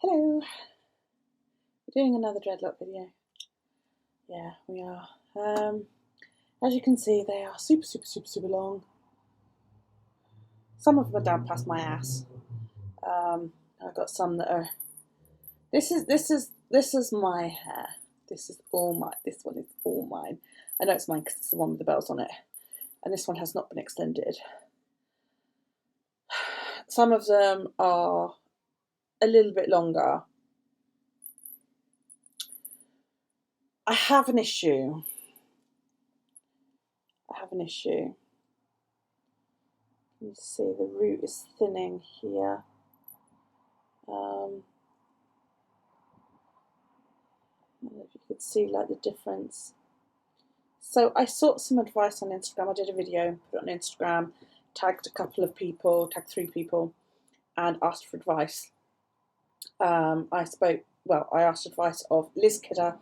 Hello, we're doing another dreadlock video. Yeah, we are. As you can see, they are super long. Some of them are down past my ass. I've got some that are. This is my hair. This is all mine. This one is all mine. I know it's mine because it's the one with the bells on it, and this one has not been extended. Some of them are a little bit longer. I have an issue. You see the root is thinning here. I don't know if you could see like the difference. So I sought some advice on Instagram. I did a video, put it on Instagram, tagged a couple of people, tagged 3 people, and asked for advice. I asked advice of Liz Kidder,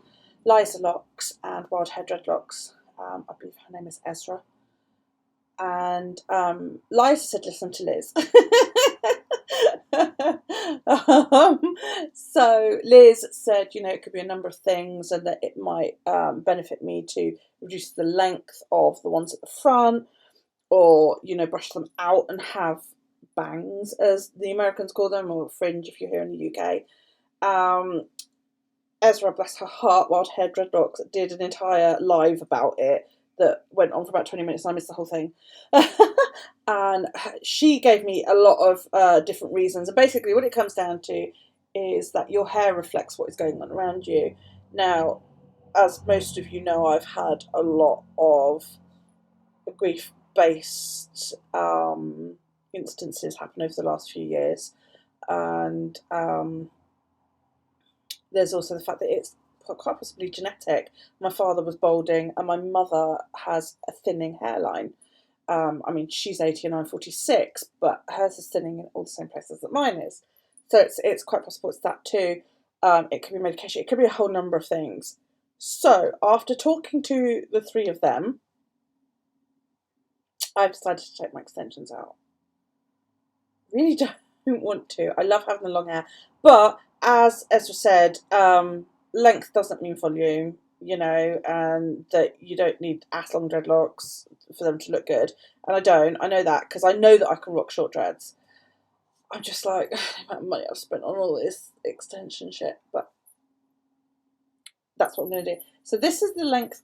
Liza Locks, and Wild Hair Dreadlocks. I believe her name is Ezra. And Liza said, listen to Liz. So Liz said, it could be a number of things, and that it might benefit me to reduce the length of the ones at the front, or brush them out and have bangs, as the Americans call them, or fringe if you're here in the UK. Ezra, bless her heart, Wild Hair Dreadlocks, did an entire live about it that went on for about 20 minutes, and I missed the whole thing. And she gave me a lot of different reasons. And basically what it comes down to is that your hair reflects what is going on around you. Now, as most of you know, I've had a lot of grief-based instances happen over the last few years. And there's also the fact that it's quite possibly genetic. My father was balding, and my mother has a thinning hairline. She's 80 and I'm 46, but hers is thinning in all the same places that mine is. So it's quite possible it's that too. It could be medication. It could be a whole number of things. So after talking to the 3 of them, I've decided to take my extensions out. Really don't want to. I love having the long hair, but as Ezra said, length doesn't mean volume, and that you don't need ass long dreadlocks for them to look good. And I don't. I know that because I know that I can rock short dreads. I'm just like, the amount of money I've spent on all this extension shit, but that's what I'm going to do. So this is the length.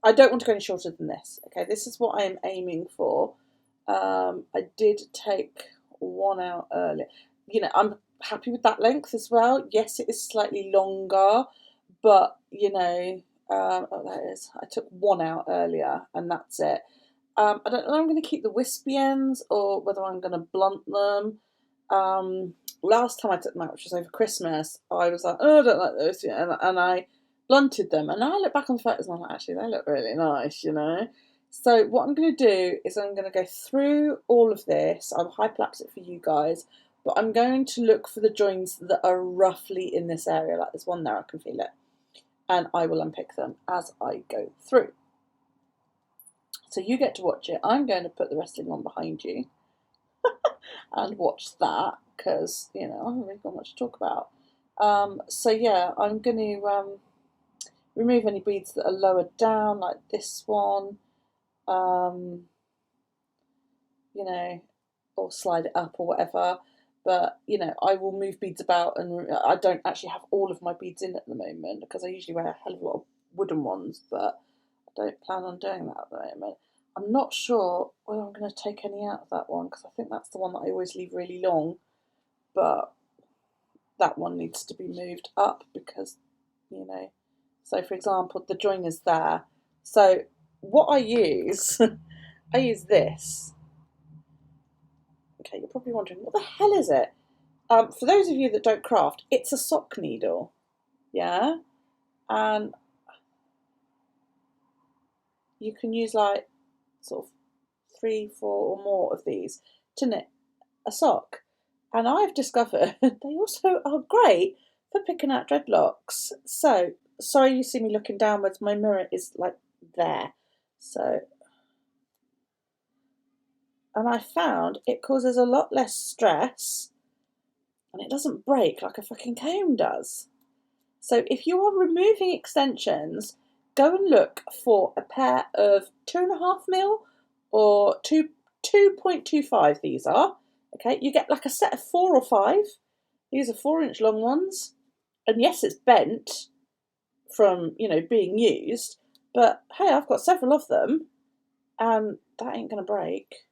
I don't want to go any shorter than this. Okay, this is what I am aiming for. I did take one out earlier. I'm happy with that length as well. Yes, it is slightly longer, but there it is. I took one out earlier, and that's it. I don't know if I'm going to keep the wispy ends or whether I'm going to blunt them. Last time I took them out, which was over Christmas, I was like, oh, I don't like those, and I blunted them. And now I look back on the photos and I'm like, actually, they look really nice, So what I'm going to do is I'm going to go through all of this. I'll hyperlapse it for you guys, but I'm going to look for the joins that are roughly in this area. Like there's one there, I can feel it. And I will unpick them as I go through. So you get to watch it. I'm going to put the wrestling one behind you and watch that because, I haven't really got much to talk about. So yeah, I'm going to remove any beads that are lower down, like this one. Or slide it up or whatever. But, I will move beads about, and I don't actually have all of my beads in at the moment because I usually wear a hell of a lot of wooden ones, but I don't plan on doing that at the moment. I'm not sure whether I'm going to take any out of that one because I think that's the one that I always leave really long, but that one needs to be moved up because, so for example, the join is there. So what I use, I use this. Okay, you're probably wondering, what the hell is it? For those of you that don't craft, it's a sock needle, yeah? And you can use like sort of 3, 4 or more of these to knit a sock. And I've discovered they also are great for picking out dreadlocks. So, sorry you see me looking downwards, my mirror is like there. So, and I found it causes a lot less stress and it doesn't break like a fucking comb does. So if you are removing extensions, go and look for a pair of 2.5mm or 2.25 these are. Okay, you get like a set of 4 or 5. These are 4-inch long ones. And yes, it's bent from, being used, but hey, I've got several of them and that ain't gonna break.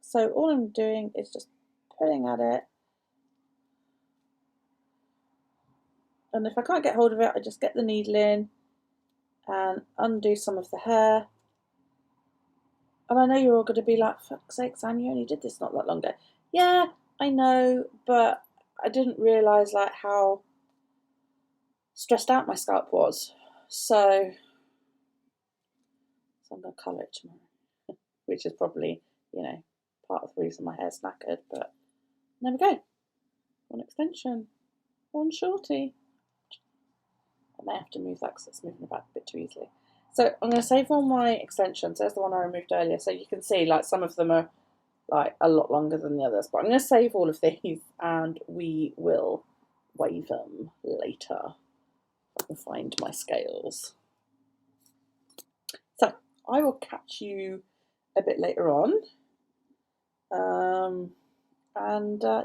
So all I'm doing is just pulling at it. And if I can't get hold of it, I just get the needle in and undo some of the hair. And I know you're all going to be like, fuck's sake, Sam, you only did this not that long ago. Yeah, I know, but I didn't realise like how stressed out my scalp was. So I'm going to colour it tomorrow, which is probably, part of the reason my hair's knackered. But there we go. One extension, one shorty. I may have to move that because it's moving about a bit too easily. So I'm going to save all my extensions. There's the one I removed earlier. So you can see like some of them are like a lot longer than the others. But I'm going to save all of these and we will weigh them later. I can find my scales. So I will catch you a bit later on.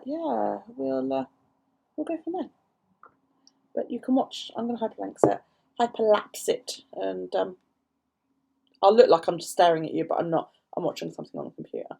Yeah, we'll go from there. But you can watch. I'm going to hyperlapse it, and I'll look like I'm just staring at you, but I'm not. I'm watching something on the computer.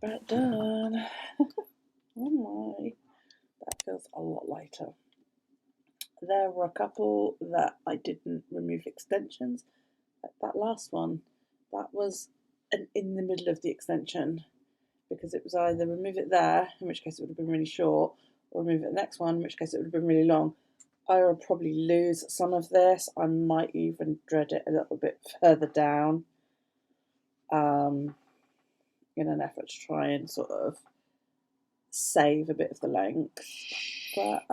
About done. Oh my, that feels a lot lighter. There were a couple that I didn't remove extensions. That last one, that was in the middle of the extension. because it was either remove it there, in which case it would have been really short, or remove it the next one, in which case it would have been really long. I will probably lose some of this. I might even dread it a little bit further down, in an effort to try and sort of save a bit of the length. But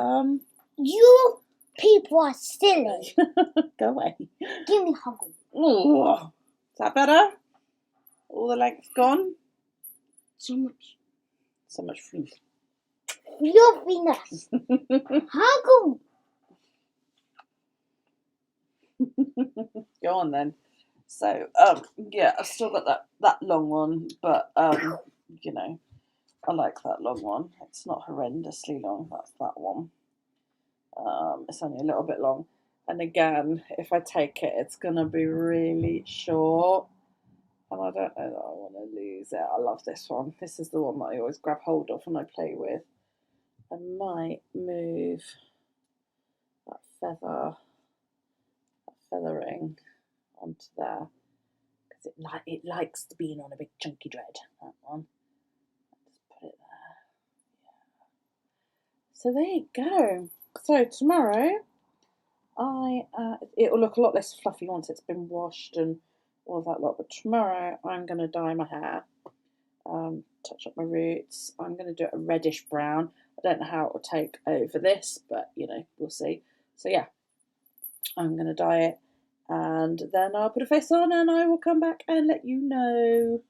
you people are silly. Go away. Give me a hug. Oh, is that better? All the length gone? So much fruit. Fluffiness. Hug. Go on then. So yeah, I've still got that long one, but you know, I like that long one. It's not horrendously long. That's that one. It's only a little bit long, and again, if I take it, it's gonna be really short, and I don't know that I want to lose it. I love this one. This is the one that I always grab hold of and I play with. I might move that feathering onto there, because it likes to be on a big chunky dread, that one. Just put it there. Yeah. So there you go. So tomorrow it will look a lot less fluffy once it's been washed and all of that lot, but tomorrow I'm going to dye my hair, touch up my roots. I'm going to do it a reddish brown. I don't know how it will take over this, but you know, we'll see. So yeah, I'm going to dye it, and then I'll put a face on and I will come back and let you know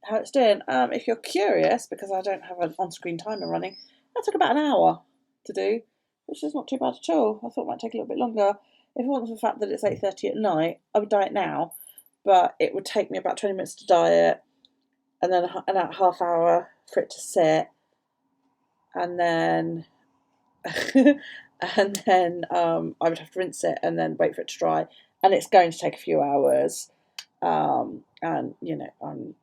how it's doing. If you're curious, because I don't have an on-screen timer running, that took about an hour to do, which is not too bad at all. I thought it might take a little bit longer. If it wasn't for the fact that it's 8:30 at night, I would dye it now, but it would take me about 20 minutes to dye it, and then about half hour for it to sit, and then I would have to rinse it and then wait for it to dry, and it's going to take a few hours. And you know,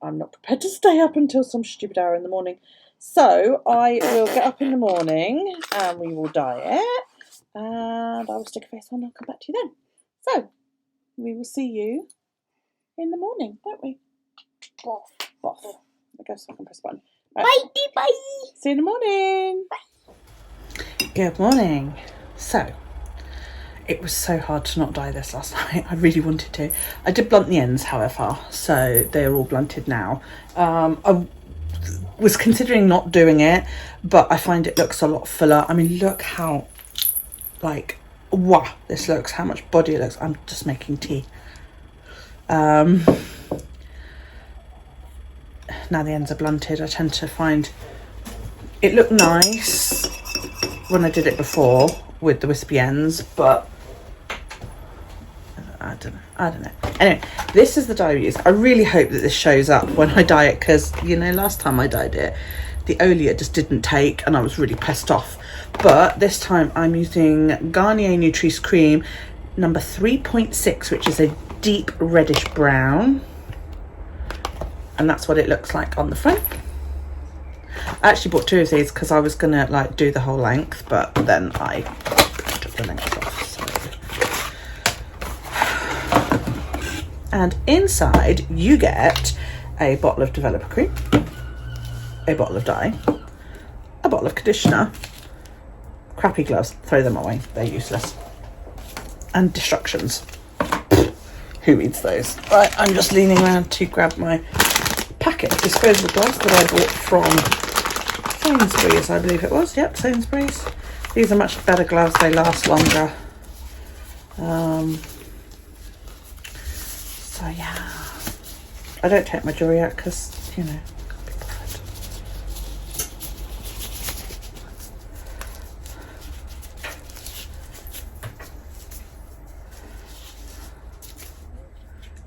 I'm not prepared to stay up until some stupid hour in the morning. So I will get up in the morning and we will dye it, and I will stick a face on and I'll come back to you then. So we will see you in the morning, won't we? Both. I guess I can press the button. Right. Bye. See you in the morning. Bye. Good morning. So it was so hard to not dye this last night. I really wanted to. I did blunt the ends, however, so they're all blunted now. I was considering not doing it, but I find it looks a lot fuller. I mean, look how, like, wow, this looks, how much body it looks. I'm just making tea. Now the ends are blunted, I tend to find it looked nice when I did it before with the wispy ends, but I don't know. Anyway, this is the dye we use. I really hope that this shows up when I dye it, because, you know, last time I dyed it, the Olia just didn't take and I was really pissed off. But this time I'm using Garnier Nutrice Cream number 3.6, which is a deep reddish brown. And that's what it looks like on the front. I actually bought two of these because I was going to, like, do the whole length, but then I took the length off. So. And inside you get a bottle of developer cream, a bottle of dye, a bottle of conditioner, crappy gloves, throw them away, they're useless, and instructions. Who reads those? Right, I'm just leaning around to grab my packet of disposable gloves that I bought from Sainsbury's, I believe it was. Yep, Sainsbury's. These are much better gloves, they last longer. So yeah, I don't take my jewellery out because, you know, I can't be bothered.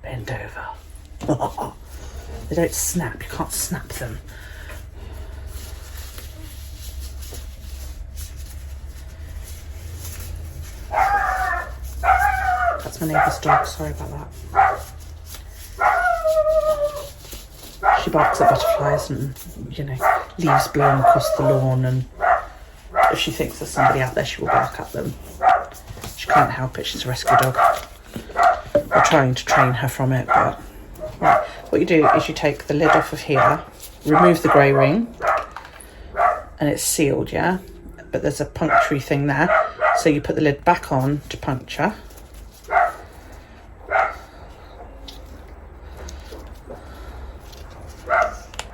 Bend over. They don't snap, you can't snap them. That's my neighbour's dog, sorry about that. She barks at butterflies and, you know, leaves blowing across the lawn, and if she thinks there's somebody out there, she will bark at them. She can't help it, she's a rescue dog. We're trying to train her from it, but... Right. what you do is you take the lid off of here, remove the grey ring, and it's sealed, yeah? But there's a punctury thing there. So you put the lid back on to puncture.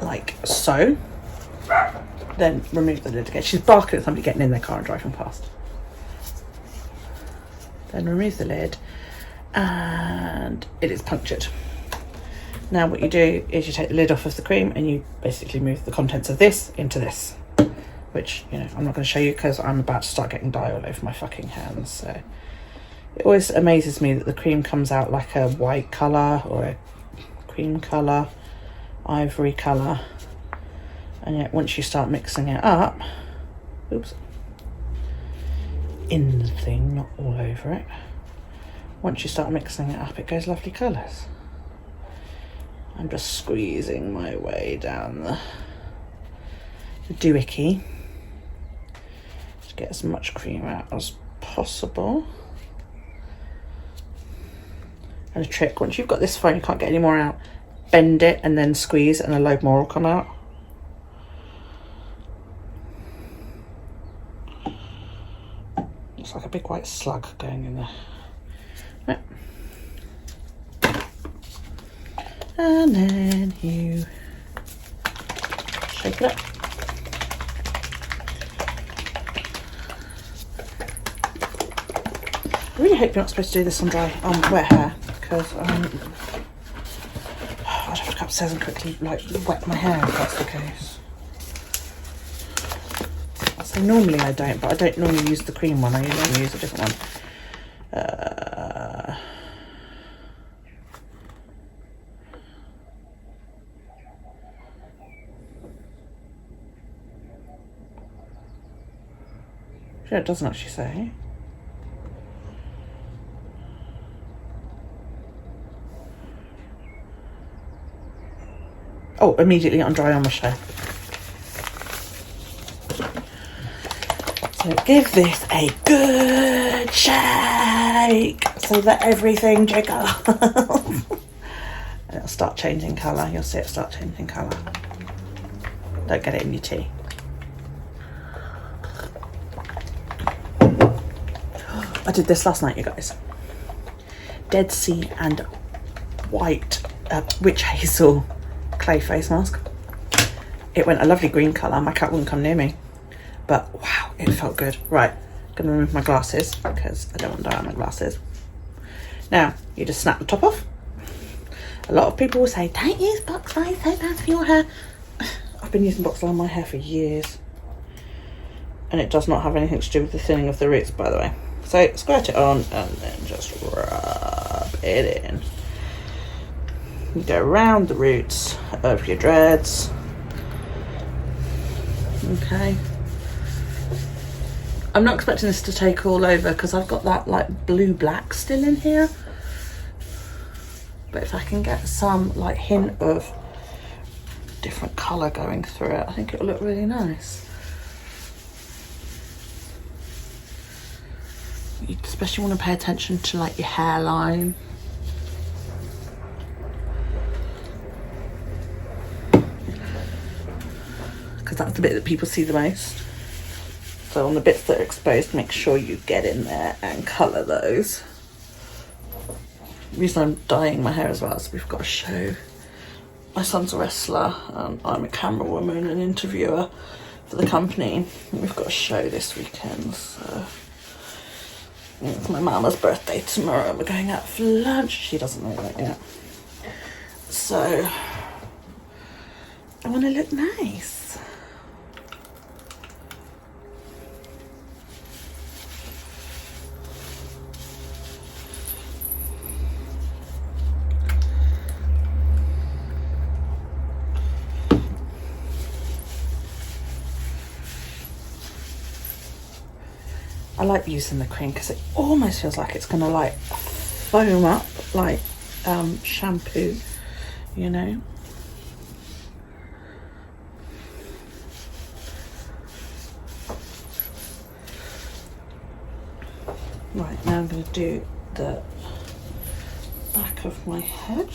Like so. Then remove the lid again. She's barking at somebody getting in their car and driving past. Then remove the lid and it is punctured. Now what you do is you take the lid off of the cream and you basically move the contents of this into this, which, you know, I'm not going to show you because I'm about to start getting dye all over my fucking hands. So it always amazes me that the cream comes out like a white colour or a cream colour, ivory colour, and yet once you start mixing it up, oops, in the thing, not all over it, once you start mixing it up, it goes lovely colours. I'm just squeezing my way down the doohickey to get as much cream out as possible. And a trick, once you've got this far and you can't get any more out, bend it and then squeeze and a load more will come out. Looks like a big white slug going in there. Right. And then you shake it up. I really hope you're not supposed to do this on wet hair, because I'd have to go upstairs and quickly like wet my hair if that's the case. So normally I don't, but I don't normally use the cream one. I usually use a different one. Sure, it doesn't actually say. Oh, immediately on dry on my hair. So give this a good shake so that everything jiggles. And it'll start changing colour. You'll see it start changing colour. Don't get it in your tea. I did this last night, you guys. Dead Sea and white witch hazel clay face mask. It went a lovely green colour. My cat wouldn't come near me, but wow, it felt good. Right, gonna remove my glasses because I don't want dye on my glasses. Now you just snap the top off. A lot of people will say don't use box lines, so bad for your hair. I've been using box line on my hair for years and it does not have anything to do with the thinning of the roots, by the way. So squirt it on and then just rub it in. You go around the roots of your dreads. Okay. I'm not expecting this to take all over because I've got that like blue black still in here. But if I can get some like hint of different colour going through it, I think it'll look really nice. You especially want to pay attention to like your hairline. Because that's the bit that people see the most. So on the bits that are exposed, make sure you get in there and colour those. The reason I'm dyeing my hair as well is we've got a show. My son's a wrestler and I'm a camera woman and interviewer for the company. And we've got a show this weekend, so it's my mama's birthday tomorrow and we're going out for lunch. She doesn't know that yet. So I want to look nice. I like using the cream because it almost feels like it's gonna like foam up like shampoo, you know. Right, now I'm going to do the back of my head.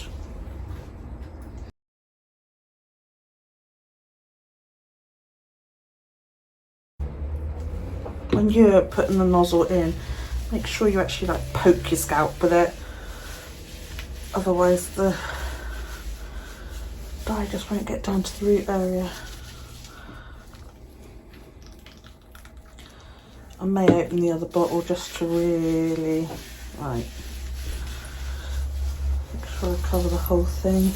when you're putting the nozzle in, make sure you actually like poke your scalp with it. Otherwise the dye just won't get down to the root area. I may open the other bottle just to really, right, make sure I cover the whole thing.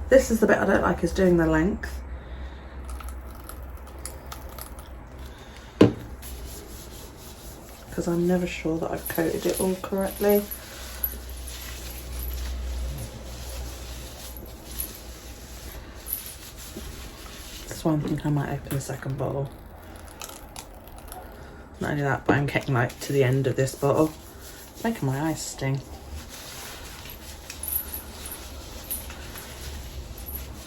This is the bit I don't like, is doing the length. Because I'm never sure that I've coated it all correctly. That's why I'm thinking I might open the second bottle. Not only that, but I'm getting like to the end of this bottle. It's making my eyes sting.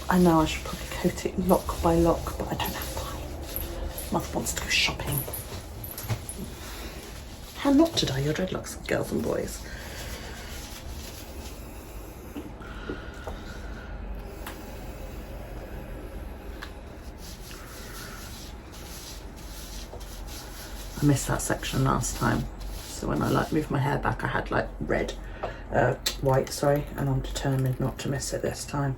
I know I should probably coat it lock by lock, but I don't have time. Mother wants to go shopping. How not to dye your dreadlocks, girls and boys. I missed that section last time, so when I like moved my hair back I had like red, white, sorry, and I'm determined not to miss it this time.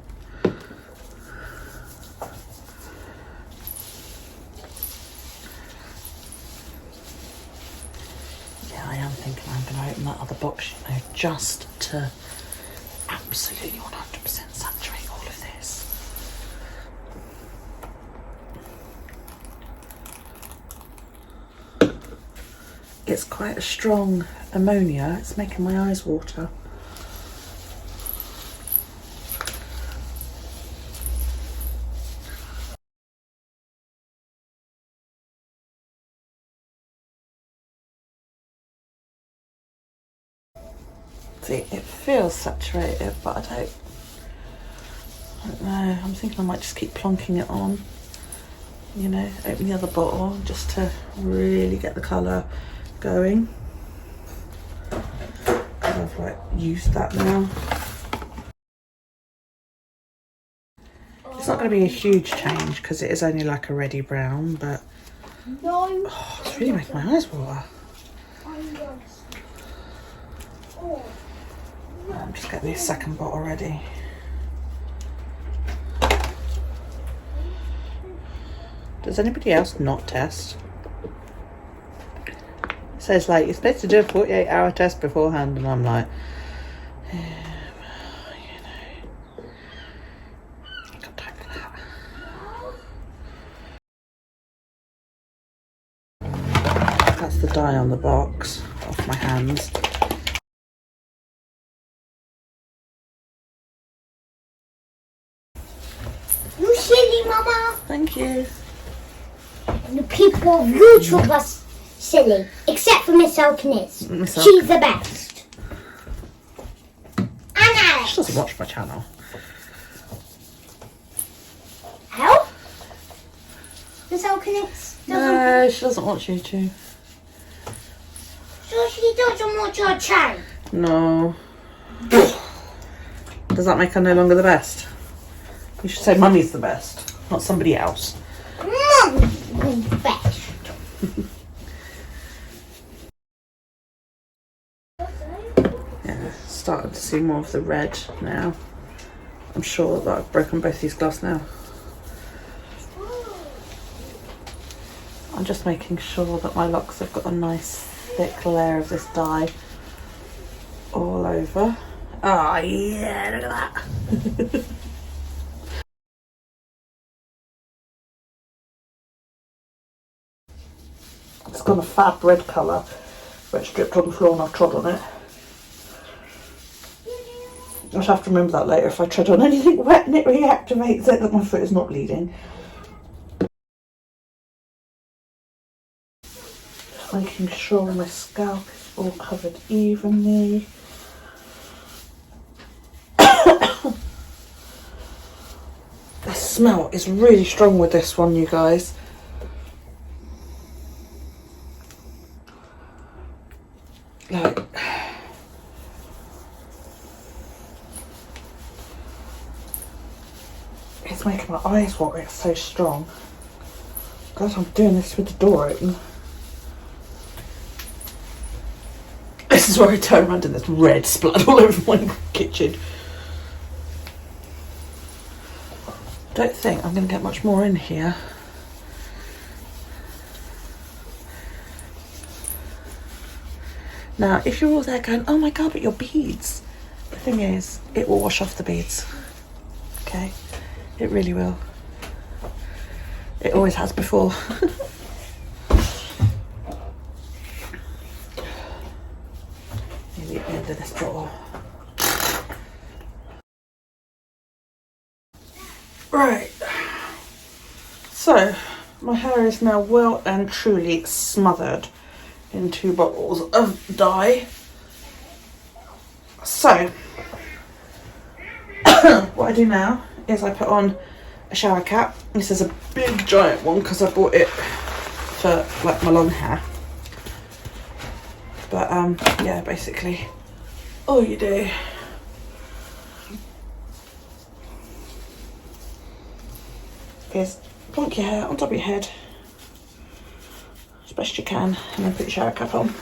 Yeah, I am thinking I'm going to open that other box, you know, just to absolutely 100% saturate all of this. It's quite a strong ammonia, it's making my eyes water. See, it feels saturated, but I don't know. I'm thinking I might just keep plonking it on. You know, open the other bottle just to really get the colour going. I've like used that now. It's not going to be a huge change because it is only like a reddy brown, but oh, it's really making my eyes water. I'm just getting this second bottle ready. Does anybody else not test? It says like you're supposed to do a 48-hour test beforehand, and I'm like, you know, I've got time for that. That's the dye on the box off my hands. You silly, Mama. Thank you. The people of YouTube are silly, except for Miss Elkins. She's the best. And Alex. She doesn't watch my channel. How? Miss Elkins doesn't. No, she doesn't watch YouTube. So she doesn't watch our channel. No. Does that make her no longer the best? You should say Mummy's the best, not somebody else. Mummy's the best. Yeah, starting to see more of the red now. I'm sure that I've broken both these gloves now. I'm just making sure that my locks have got a nice thick layer of this dye all over. Oh yeah, look at that. It's got a fab red colour, where it's dripped on the floor and I've trod on it. I should have to remember that later. If I tread on anything wet and it reactivates it, that my foot is not bleeding. Just making sure my scalp is all covered evenly. The smell is really strong with this one, you guys. Like, it's making my eyes water, it's so strong. Guys, I'm doing this with the door open. This is where I turn around and there's red splat all over my kitchen. Don't think I'm going to get much more in here. Now, if you're all there going, oh my god, but your beads. The thing is, it will wash off the beads. Okay? It really will. It always has before. Nearly at the end of this bottle. Right. So, my hair is now well and truly smothered in 2 bottles of dye. So, what I do now is I put on a shower cap. This is a big giant one because I bought it for like my long hair. But yeah, basically all you do is plonk your hair on top of your head as best you can and then put your shower cap on.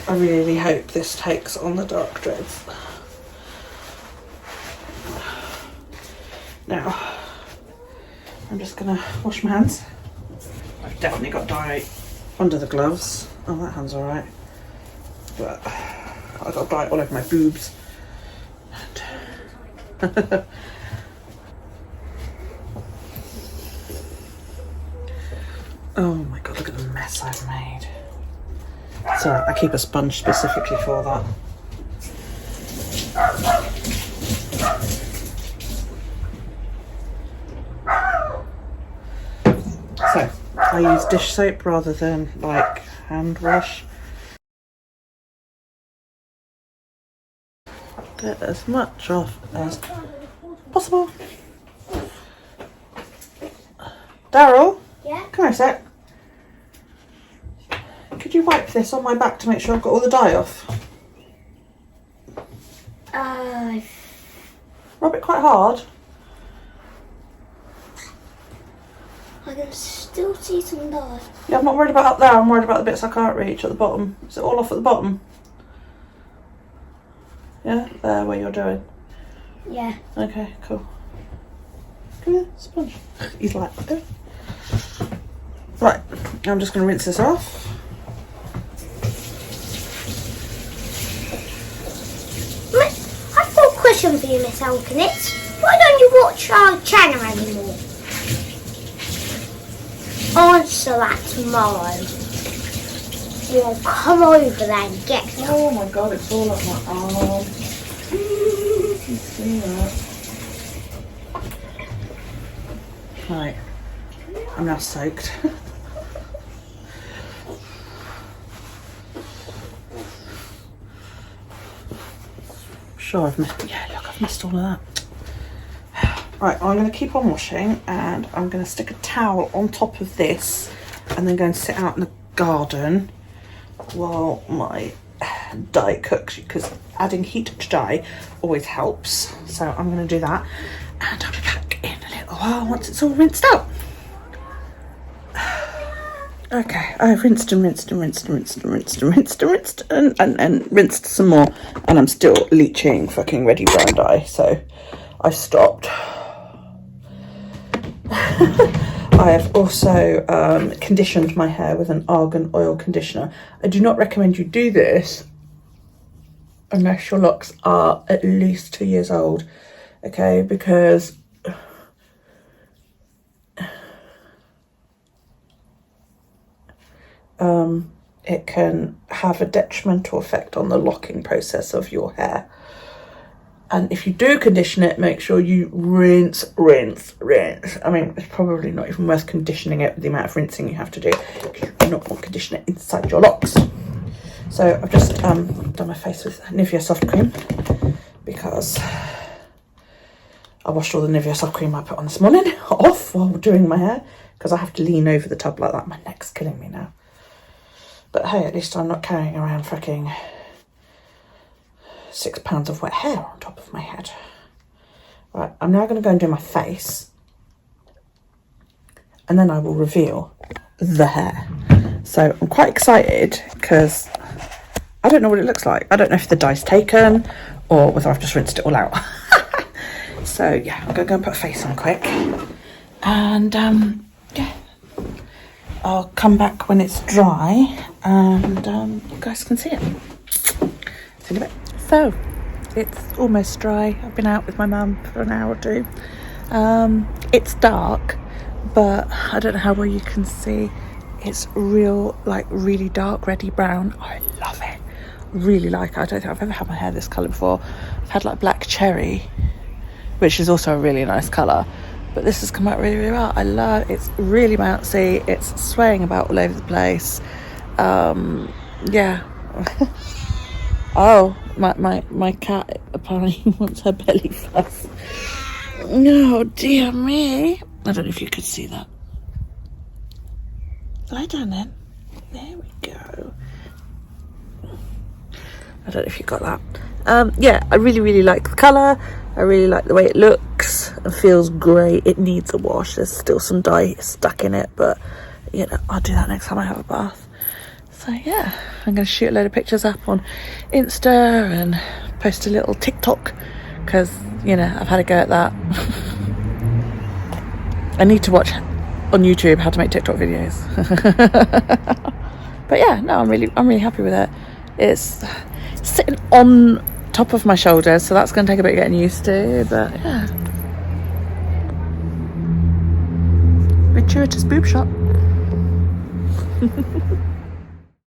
I really hope this takes on the dark dreads. Now, I'm just gonna wash my hands. I've definitely got dye under the gloves. Oh, that hand's alright. But I've got dye all over my boobs. And oh my god, look at the mess I've made. So I keep a sponge specifically for that. So I use dish soap rather than like hand wash. Get as much off as possible. Daryl? Yeah? Come here a sec. Could you wipe this on my back to make sure I've got all the dye off? Rub it quite hard. I can still see some dye. Yeah, I'm not worried about up there, I'm worried about the bits I can't reach at the bottom. Is it all off at the bottom? Yeah, there where you're doing. Yeah. Okay, cool. Come here, sponge. He's like, okay. Right, I'm just going to rinse this off. I've got a question for you, Miss Elkinitz. Why don't you watch our channel anymore? Answer that tomorrow. You'll come over there and get some. Oh my god, it's all up my arm. You can see that. Right, I'm now soaked. Sure, I've missed. Yeah, look, I've missed all of that. Right, I'm going to keep on washing and I'm going to stick a towel on top of this and then go and sit out in the garden while my dye cooks, because adding heat to dye always helps. So I'm going to do that and I'll be back in a little while once it's all rinsed out. Okay, I've rinsed and rinsed and rinsed and rinsed and rinsed and rinsed and rinsed and rinsed some more, and I'm still leaching fucking ready brown dye, so I stopped. I have also conditioned my hair with an argan oil conditioner. I do not recommend you do this unless your locks are at least 2 years old, okay, because it can have a detrimental effect on the locking process of your hair. And if you do condition it, make sure you rinse. I mean, it's probably not even worth conditioning it with the amount of rinsing you have to do, because you do not want to condition it inside your locks. So I've just done my face with Nivea soft cream because I washed all the Nivea soft cream I put on this morning off while doing my hair, because I have to lean over the tub like that. My neck's killing me now. But hey, at least I'm not carrying around fucking £6 of wet hair on top of my head. Right, I'm now going to go and do my face, and then I will reveal the hair. So I'm quite excited because I don't know what it looks like. I don't know if the dye's taken or whether I've just rinsed it all out. So yeah, I'm going to go and put a face on quick, and yeah, I'll come back when it's dry, and you guys can see it. See you in a bit. So it's almost dry. I've been out with my mum for an hour or two. It's dark, but I don't know how well you can see. It's real, like really dark reddy brown. I love it. Really like it. I don't think I've ever had my hair this colour before. I've had like black cherry, which is also a really nice colour, but this has come out really, really well. I love it. It's really bouncy. It's swaying about all over the place. Yeah. Oh, my cat apparently wants her belly fuss. Oh dear me. I don't know if you could see that. Lie down then. There we go. I don't know if you got that. Yeah, I really, really like the colour. I really like the way it looks. It feels great. It needs a wash. There's still some dye stuck in it, but you know, I'll do that next time I have a bath. So yeah, I'm going to shoot a load of pictures up on Insta and post a little TikTok because, you know, I've had a go at that. I need to watch on YouTube how to make TikTok videos. But yeah, no, I'm really happy with it. It's sitting on top of my shoulders, so that's going to take a bit of getting used to, but yeah. Gratuitous boob shot.